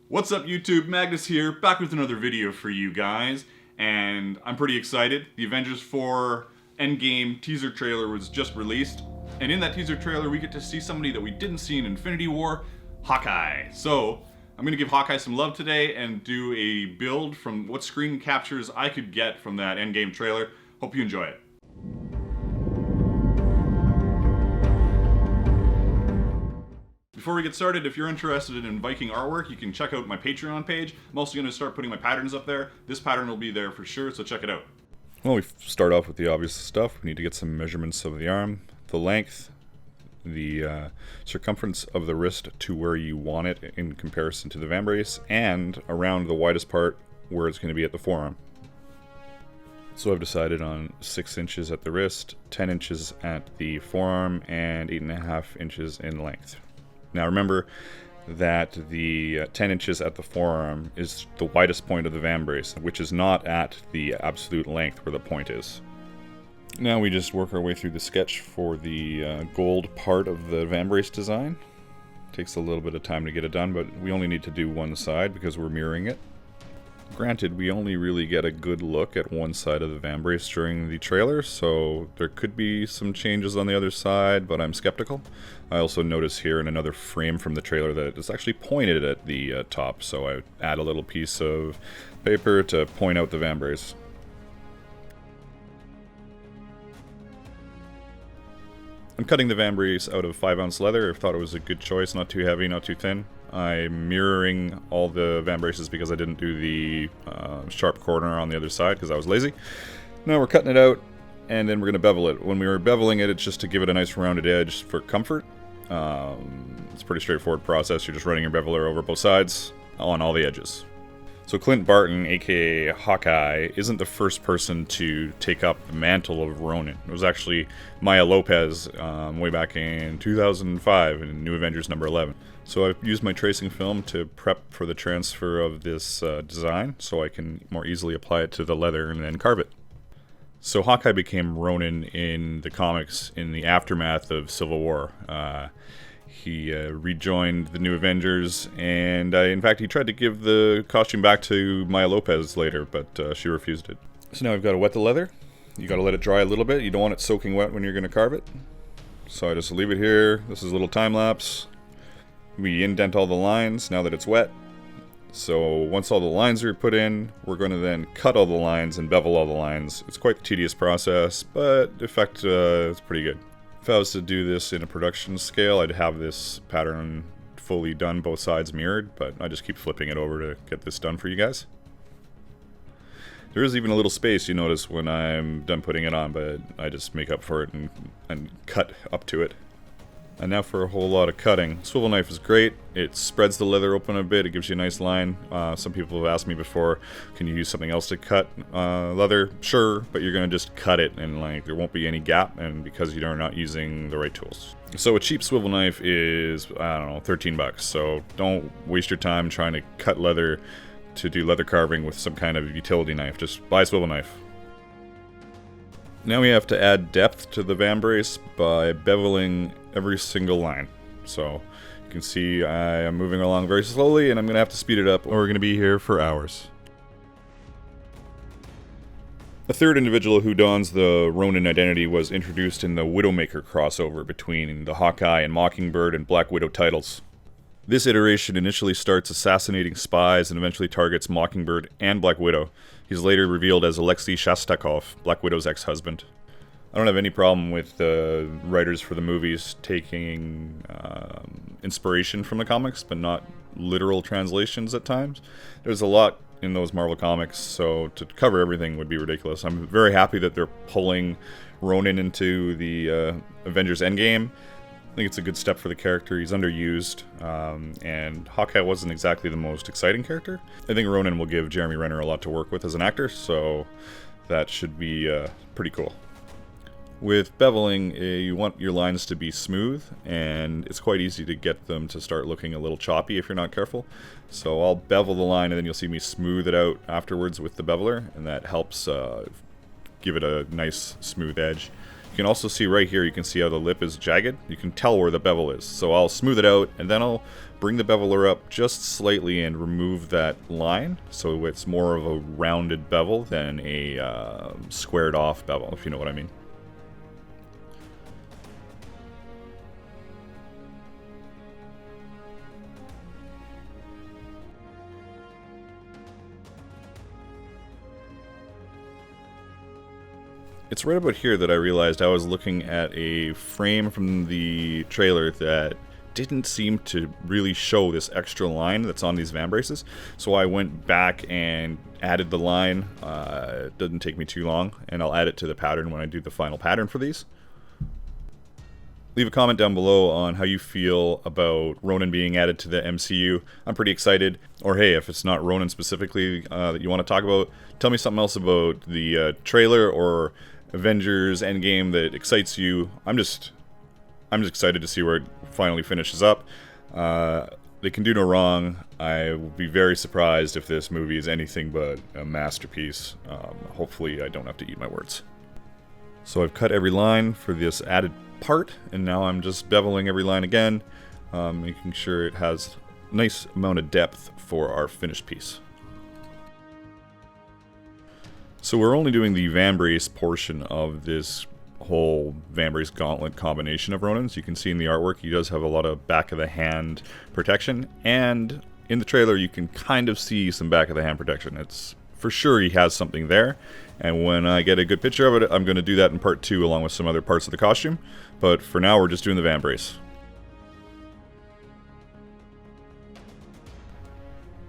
What's up YouTube, Magnus here, back with another video for you guys, and I'm pretty excited. The Avengers 4 Endgame teaser trailer was just released, and in that teaser trailer we get to see somebody that we didn't see in Infinity War, Hawkeye. So, I'm going to give Hawkeye some love today and do a build from what screen captures I could get from that Endgame trailer. Hope you enjoy it. Before we get started, if you're interested in Viking artwork, you can check out my Patreon page. I'm also going to start putting my patterns up there. This pattern will be there for sure, so check it out. Well, we start off with the obvious stuff. We need to get some measurements of the arm, the length, the circumference of the wrist to where you want it in comparison to the vambrace, and around the widest part where it's going to be at the forearm. So I've decided on 6 inches at the wrist, 10 inches at the forearm, and 8.5 inches in length. Now remember that the 10 inches at the forearm is the widest point of the vambrace, which is not at the absolute length where the point is. Now we just work our way through the sketch for the gold part of the vambrace design. Takes a little bit of time to get it done, but we only need to do one side because we're mirroring it. Granted, we only really get a good look at one side of the vambrace during the trailer, so there could be some changes on the other side, but I'm skeptical. I also notice here in another frame from the trailer that it's actually pointed at the top, so I add a little piece of paper to point out the vambrace. I'm cutting the vambrace out of 5-ounce leather. I thought it was a good choice, not too heavy, not too thin. I'm mirroring all the vambraces because I didn't do the sharp corner on the other side because I was lazy. Now we're cutting it out, and then we're going to bevel it. When we were beveling it, it's just to give it a nice rounded edge for comfort. It's a pretty straightforward process. You're just running your beveler over both sides on all the edges. So Clint Barton, aka Hawkeye, isn't the first person to take up the mantle of Ronin. It was actually Maya Lopez way back in 2005 in New Avengers number 11. So I've used my tracing film to prep for the transfer of this design so I can more easily apply it to the leather and then carve it. So Hawkeye became Ronin in the comics in the aftermath of Civil War. He rejoined the New Avengers, and in fact he tried to give the costume back to Maya Lopez later, but she refused it. So now we've got to wet the leather. You got to let it dry a little bit. You don't want it soaking wet when you're going to carve it. So I just leave it here. This is a little time lapse. We indent all the lines now that it's wet. So once all the lines are put in, we're going to then cut all the lines and bevel all the lines. It's quite a tedious process, but the effect is pretty good. If I was to do this in a production scale, I'd have this pattern fully done, both sides mirrored, but I just keep flipping it over to get this done for you guys. There is even a little space, you notice, when I'm done putting it on, but I just make up for it and cut up to it. And now for a whole lot of cutting. Swivel knife is great. It spreads the leather open a bit. It gives you a nice line. Some people have asked me before, can you use something else to cut leather? Sure, but you're going to just cut it and there won't be any gap, and because you're not using the right tools. So a cheap swivel knife is, I don't know, 13 bucks. So don't waste your time trying to cut leather to do leather carving with some kind of utility knife. Just buy a swivel knife. Now we have to add depth to the vambrace by beveling every single line. So you can see I am moving along very slowly, and I'm going to have to speed it up or we're going to be here for hours. A third individual who dons the Ronin identity was introduced in the Widowmaker crossover between the Hawkeye and Mockingbird and Black Widow titles. This iteration initially starts assassinating spies and eventually targets Mockingbird and Black Widow. He's later revealed as Alexei Shostakov, Black Widow's ex-husband. I don't have any problem with the writers for the movies taking inspiration from the comics, but not literal translations at times. There's a lot in those Marvel comics, so to cover everything would be ridiculous. I'm very happy that they're pulling Ronin into the Avengers Endgame. I think it's a good step for the character. He's underused, and Hawkeye wasn't exactly the most exciting character. I think Ronin will give Jeremy Renner a lot to work with as an actor, so that should be pretty cool. With beveling, you want your lines to be smooth, and it's quite easy to get them to start looking a little choppy if you're not careful. So I'll bevel the line, and then you'll see me smooth it out afterwards with the beveler, and that helps give it a nice smooth edge. You can also see right here, you can see how the lip is jagged. You can tell where the bevel is. So I'll smooth it out, and then I'll bring the beveler up just slightly and remove that line, so it's more of a rounded bevel than a squared off bevel, if you know what I mean. It's right about here that I realized I was looking at a frame from the trailer that didn't seem to really show this extra line that's on these van braces. So I went back and added the line. It doesn't take me too long, and I'll add it to the pattern when I do the final pattern for these. Leave a comment down below on how you feel about Ronin being added to the MCU. I'm pretty excited. Or hey, if it's not Ronin specifically that you want to talk about, tell me something else about the trailer or Avengers Endgame that excites you. I'm just excited to see where it finally finishes up. They can do no wrong. I will be very surprised if this movie is anything but a masterpiece. Hopefully I don't have to eat my words. So I've cut every line for this added part, and now I'm just beveling every line again, making sure it has a nice amount of depth for our finished piece. So we're only doing the van brace portion of this whole van brace gauntlet combination of Ronins. You can see in the artwork he does have a lot of back of the hand protection, and in the trailer you can kind of see some back of the hand protection. It's for sure he has something there, and when I get a good picture of it, I'm going to do that in part 2 along with some other parts of the costume, but for now we're just doing the van brace.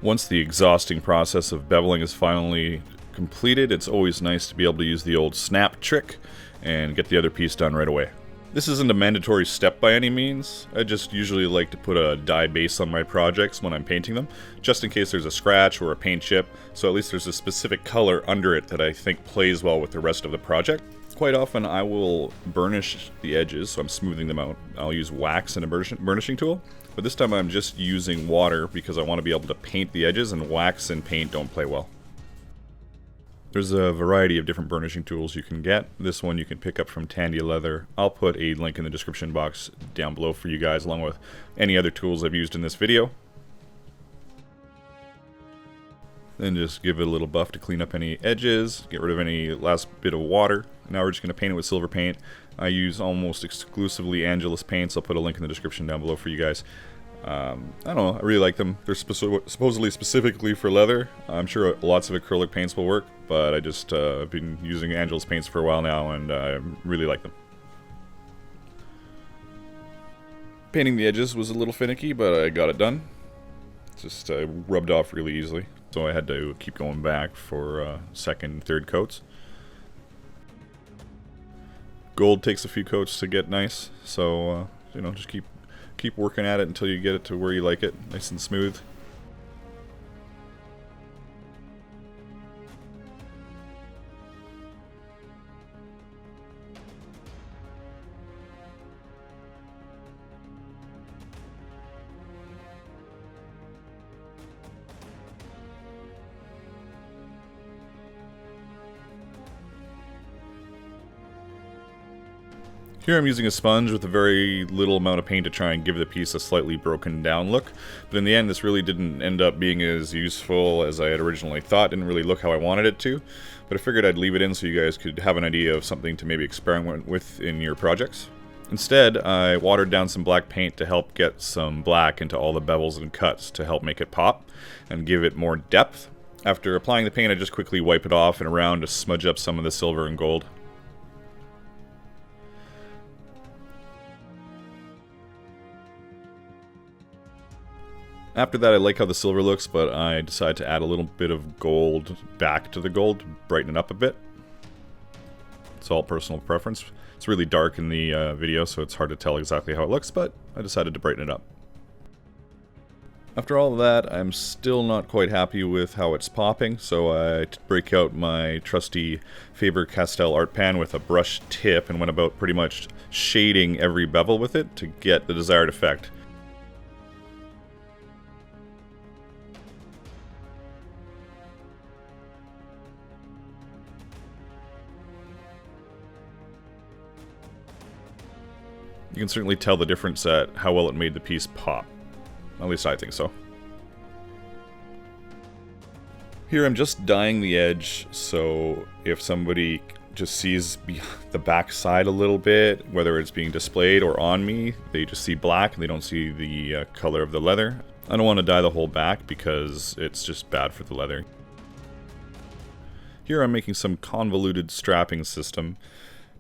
Once the exhausting process of beveling is finally completed, it's always nice to be able to use the old snap trick and get the other piece done right away. This isn't a mandatory step by any means. I just usually like to put a dye base on my projects when I'm painting them, just in case there's a scratch or a paint chip, so at least there's a specific color under it that I think plays well with the rest of the project. Quite often I will burnish the edges, so I'm smoothing them out. I'll use wax and a burnishing tool, but this time I'm just using water because I want to be able to paint the edges, and wax and paint don't play well. There's a variety of different burnishing tools you can get. This one you can pick up from Tandy Leather. I'll put a link in the description box down below for you guys, along with any other tools I've used in this video. Then just give it a little buff to clean up any edges, get rid of any last bit of water. Now we're just going to paint it with silver paint. I use almost exclusively Angelus paints. I'll put a link in the description down below for you guys. I don't know, I really like them. They're supposedly specifically for leather. I'm sure lots of acrylic paints will work, but I just I've been using Angelus paints for a while now, and I really like them. Painting the edges was a little finicky, but I got it done. Just rubbed off really easily, so I had to keep going back for second, third coats. Gold takes a few coats to get nice, so you know, just keep working at it until you get it to where you like it, nice and smooth. Here I'm using a sponge with a very little amount of paint to try and give the piece a slightly broken down look, but in the end this really didn't end up being as useful as I had originally thought. Didn't really look how I wanted it to, but I figured I'd leave it in so you guys could have an idea of something to maybe experiment with in your projects. Instead, I watered down some black paint to help get some black into all the bevels and cuts to help make it pop and give it more depth. After applying the paint, I just quickly wipe it off and around to smudge up some of the silver and gold. After that, I like how the silver looks, but I decided to add a little bit of gold back to the gold to brighten it up a bit. It's all personal preference. It's really dark in the video, so it's hard to tell exactly how it looks, but I decided to brighten it up. After all of that, I'm still not quite happy with how it's popping, so I break out my trusty Faber-Castell art pan with a brush tip and went about pretty much shading every bevel with it to get the desired effect. You can certainly tell the difference at how well it made the piece pop. At least I think so. Here I'm just dyeing the edge, so if somebody just sees the back side a little bit, whether it's being displayed or on me, they just see black and they don't see the color of the leather. I don't want to dye the whole back because it's just bad for the leather. Here I'm making some convoluted strapping system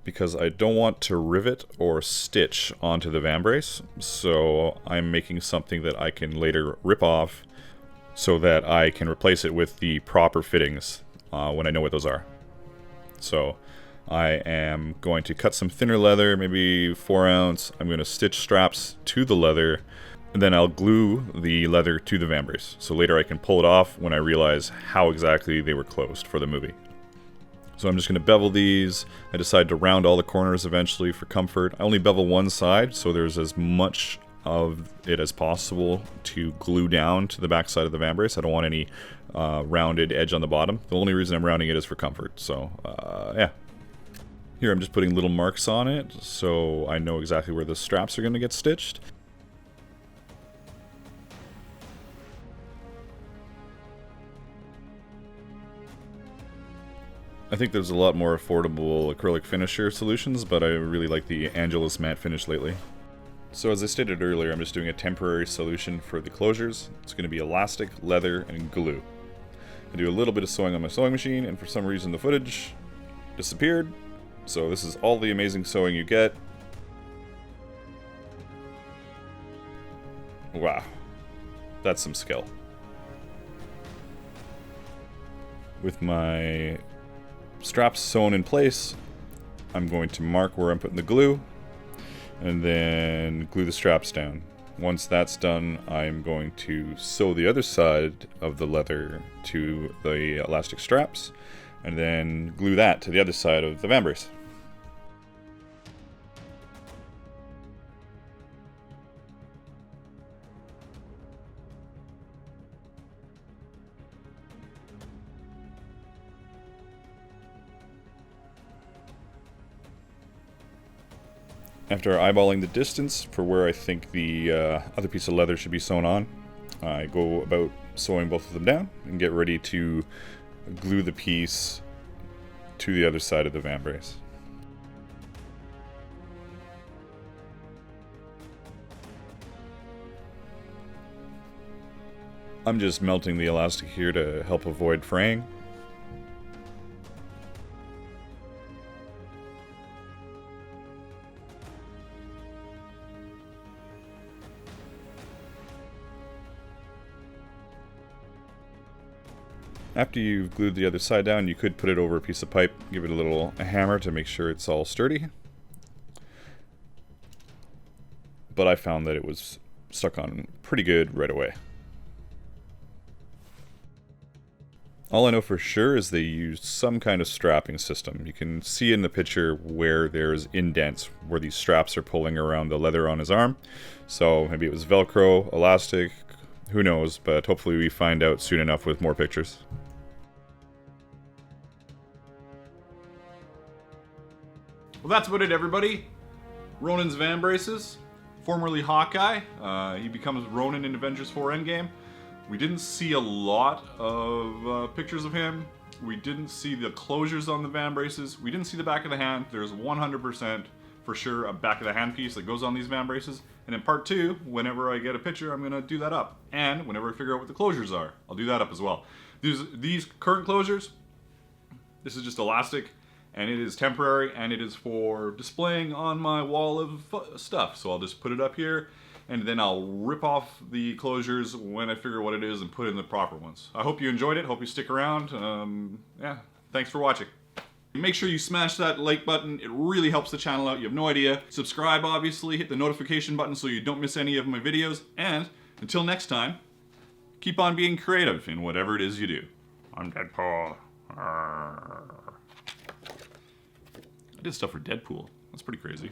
because I don't want to rivet or stitch onto the vambrace, so I'm making something that I can later rip off so that I can replace it with the proper fittings when I know what those are. So I am going to cut some thinner leather, maybe 4 ounce. I'm going to stitch straps to the leather, and then I'll glue the leather to the vambrace. So later I can pull it off when I realize how exactly they were closed for the movie. So I'm just going to bevel these. I decide to round all the corners eventually for comfort. I only bevel one side, so there's as much of it as possible to glue down to the back side of the vambrace. I don't want any rounded edge on the bottom. The only reason I'm rounding it is for comfort. So yeah. Here I'm just putting little marks on it so I know exactly where the straps are going to get stitched. I think there's a lot more affordable acrylic finisher solutions, but I really like the Angelus matte finish lately. So as I stated earlier, I'm just doing a temporary solution for the closures. It's going to be elastic, leather, and glue. I do a little bit of sewing on my sewing machine, and for some reason the footage disappeared. So this is all the amazing sewing you get. Wow, that's some skill. With my straps sewn in place, I'm going to mark where I'm putting the glue and then glue the straps down. Once that's done, I'm going to sew the other side of the leather to the elastic straps and then glue that to the other side of the vambrace. After eyeballing the distance for where I think the other piece of leather should be sewn on, I go about sewing both of them down and get ready to glue the piece to the other side of the vambrace. I'm just melting the elastic here to help avoid fraying. After you've glued the other side down, you could put it over a piece of pipe, give it a hammer to make sure it's all sturdy. But I found that it was stuck on pretty good right away. All I know for sure is they used some kind of strapping system. You can see in the picture where there's indents where these straps are pulling around the leather on his arm. So maybe it was Velcro, elastic, who knows, but hopefully we find out soon enough with more pictures. Well, that's about it, everybody. Ronin's vambraces, formerly Hawkeye. He becomes Ronin in Avengers 4 Endgame. We didn't see a lot of pictures of him. We didn't see the closures on the vambraces. We didn't see the back of the hand. There's 100% for sure a back of the hand piece that goes on these vambraces. And in part 2, whenever I get a picture, I'm going to do that up. And whenever I figure out what the closures are, I'll do that up as well. These current closures, this is just elastic, and it is temporary, and it is for displaying on my wall of stuff. So I'll just put it up here, and then I'll rip off the closures when I figure what it is and put in the proper ones. I hope you enjoyed it. Hope you stick around. Yeah, thanks for watching. Make sure you smash that like button. It really helps the channel out. You have no idea. Subscribe, obviously. Hit the notification button so you don't miss any of my videos. And until next time, keep on being creative in whatever it is you do. I'm Deadpool. I did stuff for Deadpool. That's pretty crazy.